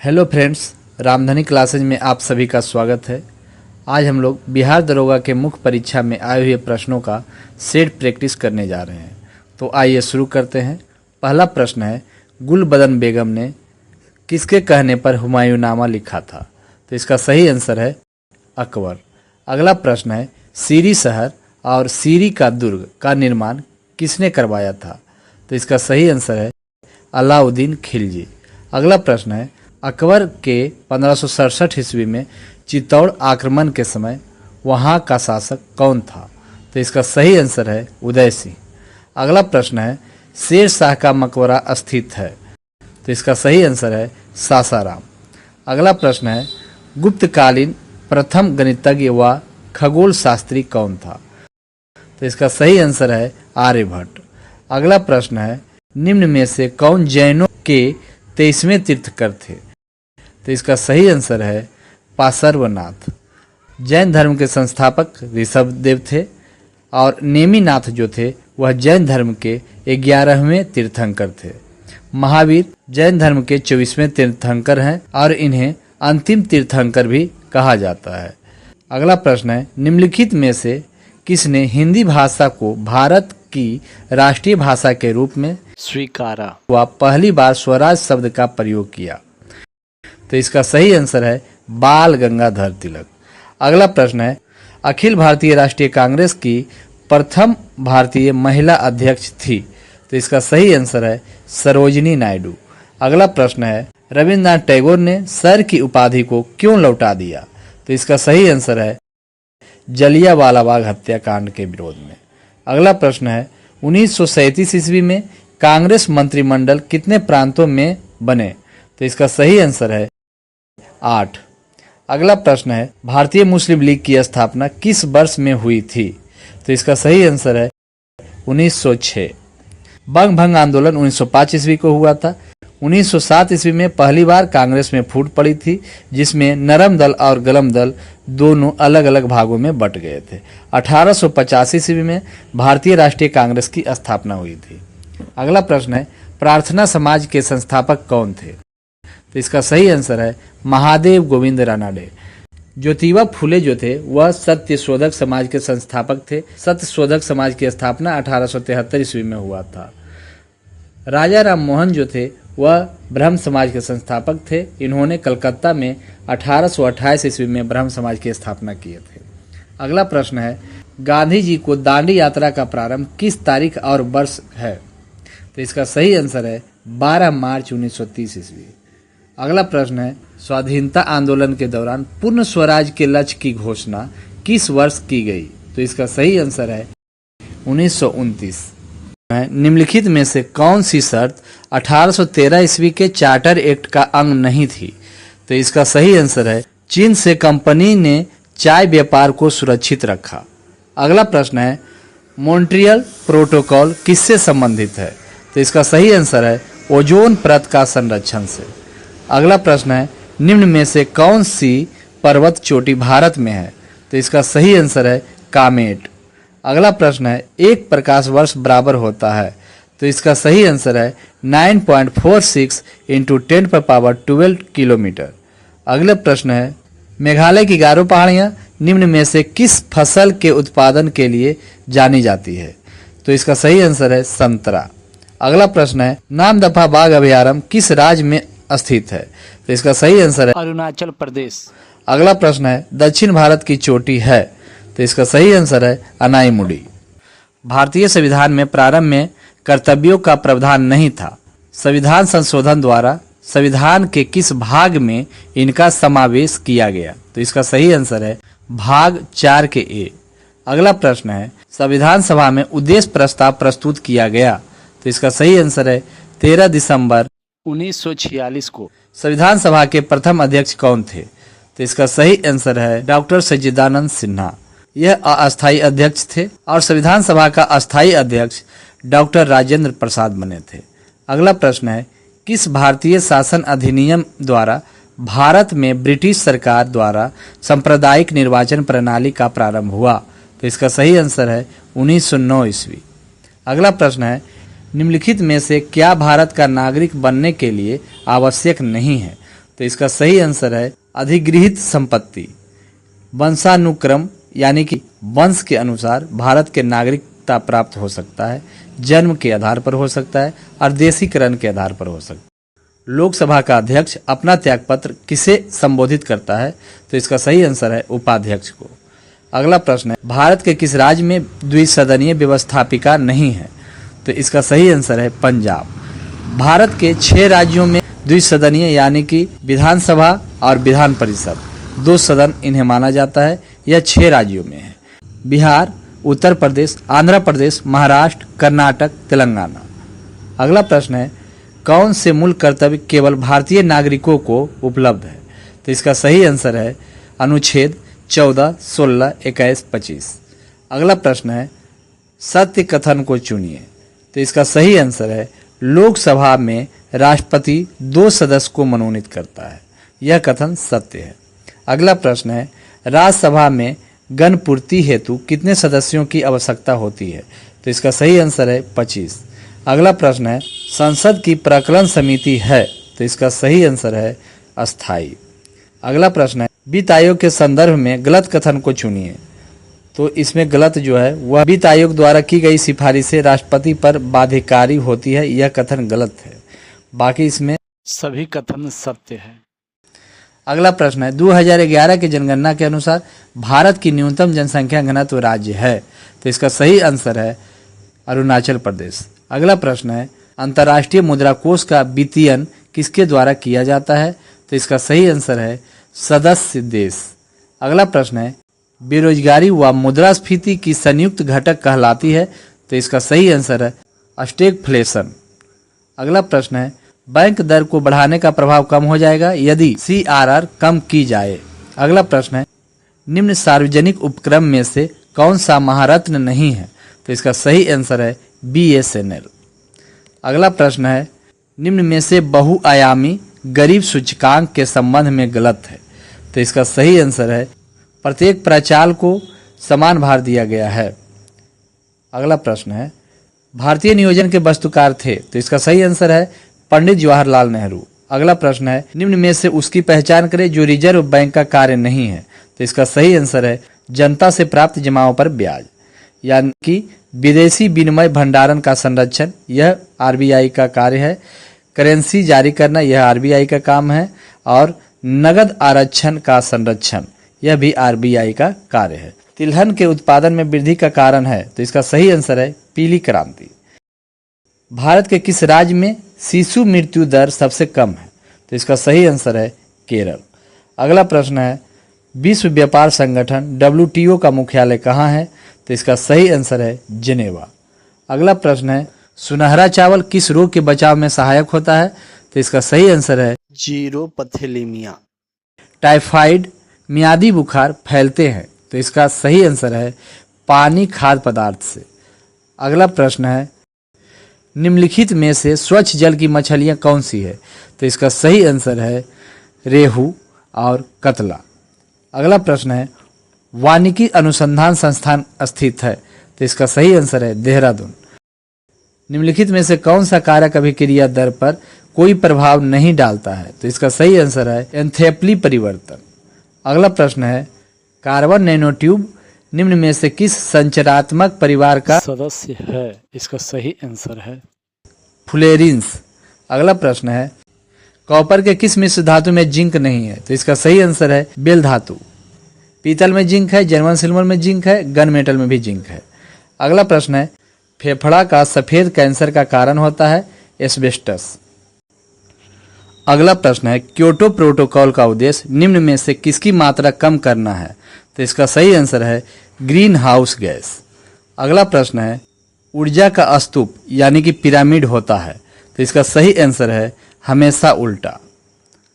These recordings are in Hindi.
हेलो फ्रेंड्स, रामधनी क्लासेज में आप सभी का स्वागत है। आज हम लोग बिहार दरोगा के मुख्य परीक्षा में आए हुए प्रश्नों का सेट प्रैक्टिस करने जा रहे हैं। तो आइए शुरू करते हैं। पहला प्रश्न है, गुलबदन बेगम ने किसके कहने पर हुमायूंनामा लिखा था? तो इसका सही आंसर है अकबर। अगला प्रश्न है, सीरी शहर और सीरी का दुर्ग का निर्माण किसने करवाया था? तो इसका सही आंसर है अलाउद्दीन खिलजी। अगला प्रश्न है, अकबर के 1567 ईस्वी में चित्तौड़ आक्रमण के समय वहां का शासक कौन था? तो इसका सही आंसर है उदय सिंह। अगला प्रश्न है, शेर शाह का मकबरा स्थित है? तो इसका सही आंसर है सासाराम। अगला प्रश्न है, गुप्तकालीन प्रथम गणितज्ञ व खगोल शास्त्री कौन था? तो इसका सही आंसर है आर्यभट्ट। अगला प्रश्न है, निम्न में से कौन जैनों के 23वें तीर्थंकर थे? तो इसका सही आंसर है पार्श्वनाथ। जैन धर्म के संस्थापक ऋषभदेव थे और नेमिनाथ जो थे वह जैन धर्म के 11वें तीर्थंकर थे। महावीर जैन धर्म के 24वें तीर्थंकर हैं और इन्हें अंतिम तीर्थंकर भी कहा जाता है। अगला प्रश्न है, निम्नलिखित में से किसने हिंदी भाषा को भारत की राष्ट्रीय भाषा के रूप में स्वीकारा व पहली बार स्वराज शब्द का प्रयोग किया? तो इसका सही आंसर है बाल गंगाधर तिलक। अगला प्रश्न है, अखिल भारतीय राष्ट्रीय कांग्रेस की प्रथम भारतीय महिला अध्यक्ष थी? तो इसका सही आंसर है सरोजिनी नायडू। अगला प्रश्न है, रविन्द्रनाथ टैगोर ने सर की उपाधि को क्यों लौटा दिया? तो इसका सही आंसर है जलियांवाला बाग हत्याकांड के विरोध में। अगला प्रश्न है, 1937 ईस्वी में कांग्रेस मंत्रिमंडल कितने प्रांतों में बने? तो इसका सही आंसर है 8। अगला प्रश्न है, भारतीय मुस्लिम लीग की स्थापना किस वर्ष में हुई थी? तो इसका सही आंसर है 1906। बंग भंग आंदोलन 1905 ईस्वी को हुआ था। 1907 ईस्वी में पहली बार कांग्रेस में फूट पड़ी थी, जिसमें नरम दल और गरम दल दोनों अलग अलग भागों में बट गए थे। 1885 ईस्वी में भारतीय राष्ट्रीय कांग्रेस की स्थापना हुई थी। अगला प्रश्न है, प्रार्थना समाज के संस्थापक कौन थे? तो इसका सही आंसर है महादेव गोविंद रानाडे। ज्योतिबा फुले जो थे वह सत्यशोधक समाज के संस्थापक थे। सत्यशोधक समाज की स्थापना 1873 ईस्वी में हुआ था। राजा राम मोहन जो थे वह ब्रह्म समाज के संस्थापक थे। इन्होंने कलकत्ता में 1828 ईस्वी में ब्रह्म समाज की स्थापना किए थे। अगला प्रश्न है, गांधी जी को दांडी यात्रा का प्रारंभ किस तारीख और वर्ष है? तो इसका सही आंसर है 12 मार्च 1930 ईस्वी। अगला प्रश्न है, स्वाधीनता आंदोलन के दौरान पूर्ण स्वराज के लक्ष्य की घोषणा किस वर्ष की गई? तो इसका सही आंसर है 1929। निम्नलिखित में से कौन सी शर्त 1813 ईस्वी के चार्टर एक्ट का अंग नहीं थी? तो इसका सही आंसर है चीन से कंपनी ने चाय व्यापार को सुरक्षित रखा। अगला प्रश्न है, मॉन्ट्रियल प्रोटोकॉल किससे संबंधित है? तो इसका सही आंसर है ओजोन परत का संरक्षण से। अगला प्रश्न है, निम्न में से कौन सी पर्वत चोटी भारत में है? तो इसका सही आंसर है कामेट। अगला प्रश्न है, एक प्रकाश वर्ष बराबर होता है? तो इसका सही आंसर है 9.46 इंटू 10⁻12 किलोमीटर। अगला प्रश्न है, मेघालय की गारो पहाड़ियां निम्न में से किस फसल के उत्पादन के लिए जानी जाती है? तो इसका सही आंसर है संतरा। अगला प्रश्न है, नामदफा बाघ अभयारण्य किस राज्य में स्थित है? तो इसका सही आंसर है अरुणाचल प्रदेश। अगला प्रश्न है, दक्षिण भारत की चोटी है? तो इसका सही आंसर है अनाईमुडी। भारतीय संविधान में प्रारंभ में कर्तव्यों का प्रावधान नहीं था। संविधान संशोधन द्वारा संविधान के किस भाग में इनका समावेश किया गया? तो इसका सही आंसर है भाग 4 के ए। अगला प्रश्न है, संविधान सभा में उद्देश्य प्रस्ताव प्रस्तुत किया गया? तो इसका सही आंसर है 13 दिसंबर 1946 को। संविधान सभा के प्रथम अध्यक्ष कौन थे? तो इसका सही आंसर है डॉक्टर सच्चिदानंद सिन्हा। यह अस्थायी अध्यक्ष थे और संविधान सभा का अस्थायी अध्यक्ष डॉक्टर राजेंद्र प्रसाद बने थे। अगला प्रश्न है, किस भारतीय शासन अधिनियम द्वारा भारत में ब्रिटिश सरकार द्वारा सांप्रदायिक निर्वाचन प्रणाली का प्रारंभ हुआ? तो इसका सही आंसर है 1909 ईस्वी। अगला प्रश्न है, निम्नलिखित में से क्या भारत का नागरिक बनने के लिए आवश्यक नहीं है? तो इसका सही आंसर है अधिगृहित संपत्ति। वंशानुक्रम यानी कि वंश के अनुसार भारत के नागरिकता प्राप्त हो सकता है, जन्म के आधार पर हो सकता है और देशीकरण के आधार पर हो सकता है। लोकसभा का अध्यक्ष अपना त्यागपत्र किसे संबोधित करता है? तो इसका सही आंसर है उपाध्यक्ष को। अगला प्रश्न है भारत के किस राज्य में द्विसदनीय व्यवस्थापिका नहीं है? तो इसका सही आंसर है पंजाब। भारत के 6 राज्यों में द्विसदनीय यानी कि विधानसभा और विधान परिषद 2 सदन इन्हें माना जाता है। यह 6 राज्यों में है: बिहार, उत्तर प्रदेश, आंध्र प्रदेश, महाराष्ट्र, कर्नाटक, तेलंगाना। अगला प्रश्न है कौन से मूल कर्तव्य केवल भारतीय नागरिकों को उपलब्ध है? तो इसका सही आंसर है अनुच्छेद 14, 16, 21, 25। अगला प्रश्न है सत्य कथन को चुनिए। तो इसका सही आंसर है लोकसभा में राष्ट्रपति 2 सदस्य को मनोनीत करता है। यह कथन सत्य है। अगला प्रश्न है राज्यसभा में गणपूर्ति हेतु कितने सदस्यों की आवश्यकता होती है? तो इसका सही आंसर है 25। अगला प्रश्न है संसद की प्राक्कलन समिति है, तो इसका सही आंसर है अस्थायी। अगला प्रश्न है वित्त आयोग के संदर्भ में गलत कथन को चुनिए। तो इसमें गलत जो है वह वित्त आयोग द्वारा की गई सिफारिशें राष्ट्रपति पर बाध्यकारी होती है, यह कथन गलत है। बाकी इसमें सभी कथन सत्य है। अगला प्रश्न है 2011 की जनगणना के अनुसार भारत की न्यूनतम जनसंख्या घनत्व राज्य है, तो इसका सही आंसर है अरुणाचल प्रदेश। अगला प्रश्न है अंतर्राष्ट्रीय मुद्रा कोष का वित्तीयन किसके द्वारा किया जाता है? तो इसका सही आंसर है सदस्य देश। अगला प्रश्न है बेरोजगारी व मुद्रास्फीति की संयुक्त घटक कहलाती है, तो इसका सही आंसर है स्टैगफ्लेशन। अगला प्रश्न है बैंक दर को बढ़ाने का प्रभाव कम हो जाएगा यदि CRR कम की जाए। अगला प्रश्न है निम्न सार्वजनिक उपक्रम में से कौन सा महारत्न नहीं है? तो इसका सही आंसर है BSNL। अगला प्रश्न है निम्न में से बहुआयामी गरीब सूचकांक के संबंध में गलत है, तो इसका सही आंसर है प्रत्येक प्रचाल को समान भार दिया गया है। अगला प्रश्न है भारतीय नियोजन के वास्तुकार थे, तो इसका सही आंसर है पंडित जवाहरलाल नेहरू। अगला प्रश्न है निम्न में से उसकी पहचान करें जो रिजर्व बैंक का कार्य नहीं है, तो इसका सही आंसर है जनता से प्राप्त जमाओं पर ब्याज, यानी कि विदेशी विनिमय भंडारण का संरक्षण, यह RBI का कार्य है। करेंसी जारी करना, यह RBI का काम है। और नगद आरक्षण का संरक्षण, यह भी RBI का कार्य है। तिलहन के उत्पादन में वृद्धि का कारण है, तो इसका सही आंसर है पीली क्रांति। भारत के किस राज्य में शिशु मृत्यु दर सबसे कम है? तो इसका सही आंसर है केरल। अगला प्रश्न है विश्व व्यापार संगठन WTO का मुख्यालय कहाँ है? तो इसका सही आंसर है जिनेवा। अगला प्रश्न है सुनहरा चावल किस रोग के बचाव में सहायक होता है? तो इसका सही आंसर है जीरोपथेलेमिया। टाइफाइड मियादी बुखार फैलते हैं, तो इसका सही आंसर है पानी खाद्य पदार्थ से। अगला प्रश्न है निम्नलिखित में से स्वच्छ जल की मछलियां कौन सी है? तो इसका सही आंसर है रेहू और कतला। अगला प्रश्न है वानिकी अनुसंधान संस्थान स्थित है, तो इसका सही आंसर है देहरादून। निम्नलिखित में से कौन सा कारक अभिक्रिया दर पर कोई प्रभाव नहीं डालता है? तो इसका सही आंसर है एंथैल्पी परिवर्तन। अगला प्रश्न है कार्बन नैनोट्यूब निम्न में से किस संरचनात्मक परिवार का सदस्य है? इसका सही आंसर है फ्लोरीन्स। अगला प्रश्न है कॉपर के किस मिश्र धातु में जिंक नहीं है? तो इसका सही आंसर है बेल धातु। पीतल में जिंक है, जर्मन सिल्वर में जिंक है, गन मेटल में भी जिंक है। अगला प्रश्न है फेफड़ा का सफेद कैंसर का कारण होता है एस्बेस्टस। अगला प्रश्न है क्योटो प्रोटोकॉल का उद्देश्य निम्न में से किसकी मात्रा कम करना है? तो इसका सही आंसर है ग्रीन हाउस गैस। अगला प्रश्न है ऊर्जा का स्तूप यानी कि पिरामिड होता है, तो इसका सही आंसर है हमेशा उल्टा।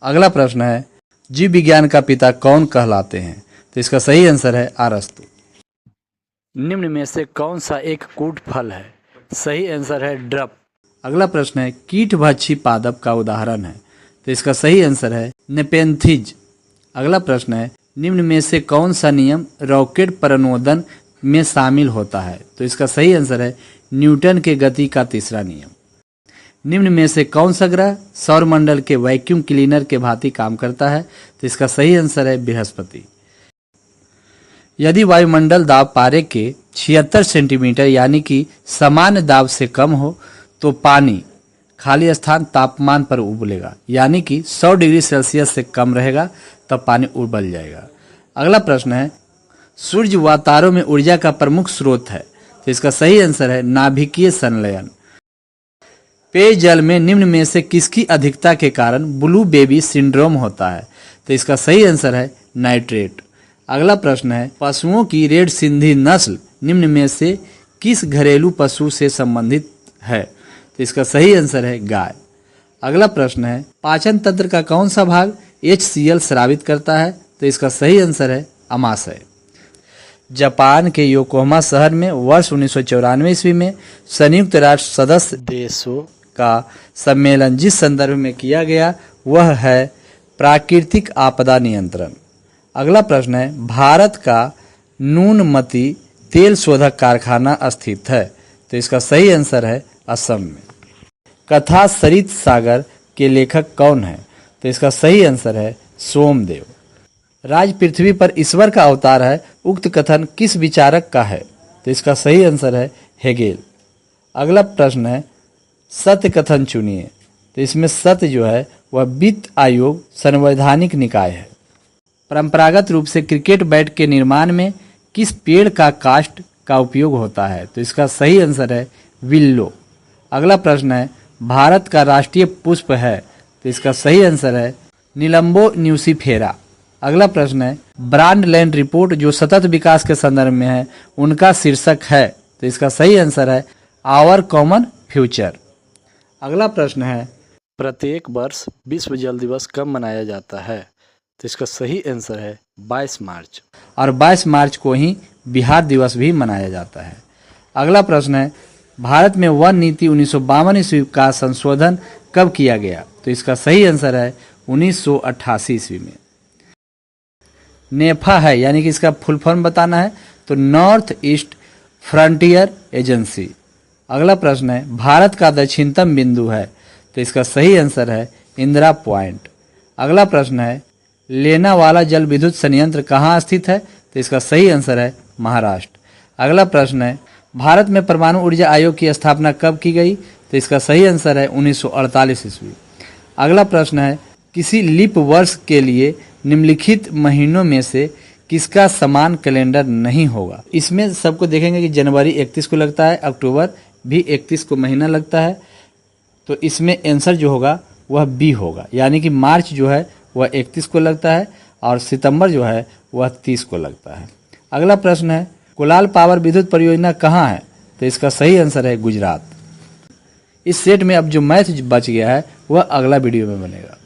अगला प्रश्न है जीव विज्ञान का पिता कौन कहलाते हैं? तो इसका सही आंसर है अरस्तु। निम्न में से कौन सा एक कूट फल है? सही आंसर है ड्रप। अगला प्रश्न है कीटभक्षी पादप का उदाहरण है, तो इसका सही आंसर है नेपेंथिज। अगला प्रश्न है निम्न में से कौन सा नियम रॉकेट प्रणोदन में शामिल होता है? तो इसका सही आंसर है न्यूटन के गति का तीसरा नियम। निम्न में से कौन सा ग्रह सौरमंडल के वैक्यूम क्लीनर के भांति काम करता है? तो इसका सही आंसर है बृहस्पति। यदि वायुमंडल दाब पारे के 76 सेंटीमीटर यानी कि सामान्य दाब से कम हो तो पानी खाली स्थान तापमान पर उबलेगा, यानी कि 100 डिग्री सेल्सियस से कम रहेगा तब पानी उबल जाएगा। अगला प्रश्न है, सूर्य व तारों में ऊर्जा का प्रमुख स्रोत है, तो इसका सही आंसर है नाभिकीय संलयन। पेयजल में निम्न में से किसकी अधिकता के कारण ब्लू बेबी सिंड्रोम होता है? तो इसका सही आंसर है नाइट्रेट। अगला प्रश्न है, पशुओं की रेड सिंधी नस्ल निम्न में से किस घरेलू पशु से संबंधित है? तो इसका सही आंसर है गाय। अगला प्रश्न है, पाचन तंत्र का कौन सा भाग HCl स्रावित करता है? तो इसका सही आंसर है अमाशय। जापान के योकोहामा शहर में वर्ष 1994 ईस्वी में संयुक्त राष्ट्र सदस्य देशों का सम्मेलन जिस संदर्भ में किया गया वह है प्राकृतिक आपदा नियंत्रण। अगला प्रश्न है, भारत का नूनमती तेल शोधक कारखाना स्थित है? तो इसका सही आंसर है असम में। कथा सरित सागर के लेखक कौन है? तो इसका सही आंसर है सोमदेव। राज पृथ्वी पर ईश्वर का अवतार है, उक्त कथन किस विचारक का है? तो इसका सही आंसर है हेगेल। अगला प्रश्न है, सत्य कथन चुनिए। तो इसमें सत्य जो है वह वित्त आयोग संवैधानिक निकाय है। परंपरागत रूप से क्रिकेट बैट के निर्माण में किस पेड़ का काष्ठ का उपयोग होता है? तो इसका सही आंसर है विल्लो। अगला प्रश्न है, भारत का राष्ट्रीय पुष्प है? तो इसका सही आंसर है निलंबो न्यूसीफेरा। अगला प्रश्न है, ब्रांड लैंड रिपोर्ट जो सतत विकास के संदर्भ में है उनका शीर्षक है? तो इसका सही आंसर है आवर कॉमन फ्यूचर। अगला प्रश्न है, प्रत्येक वर्ष विश्व जल दिवस कब मनाया जाता है? तो इसका सही आंसर है 22 मार्च। और 22 मार्च को ही बिहार दिवस भी मनाया जाता है। अगला प्रश्न है, भारत में वन नीति 1952 ईस्वी का संशोधन कब किया गया? तो इसका सही आंसर है 1988 ईस्वी में। नेफा है यानी कि इसका फुल फॉर्म बताना है तो नॉर्थ ईस्ट फ्रंटियर एजेंसी। अगला प्रश्न है, भारत का दक्षिणतम बिंदु है? तो इसका सही आंसर है इंदिरा पॉइंट। अगला प्रश्न है, लेनावाला जल विद्युत संयंत्र कहाँ स्थित है? तो इसका सही आंसर है महाराष्ट्र। अगला प्रश्न है, भारत में परमाणु ऊर्जा आयोग की स्थापना कब की गई? तो इसका सही आंसर है 1948 ईस्वी। अगला प्रश्न है, किसी लीप वर्ष के लिए निम्नलिखित महीनों में से किसका समान कैलेंडर नहीं होगा? इसमें सबको देखेंगे कि जनवरी 31 को लगता है, अक्टूबर भी 31 को महीना लगता है, तो इसमें आंसर जो होगा वह बी होगा, यानी कि मार्च जो है वह 31 को लगता है और सितंबर जो है वह 30 को लगता है। अगला प्रश्न है, कोलाल पावर विद्युत परियोजना कहाँ है? तो इसका सही आंसर है गुजरात। इस सेट में अब जो मैथ बच गया है वह अगला वीडियो में बनेगा।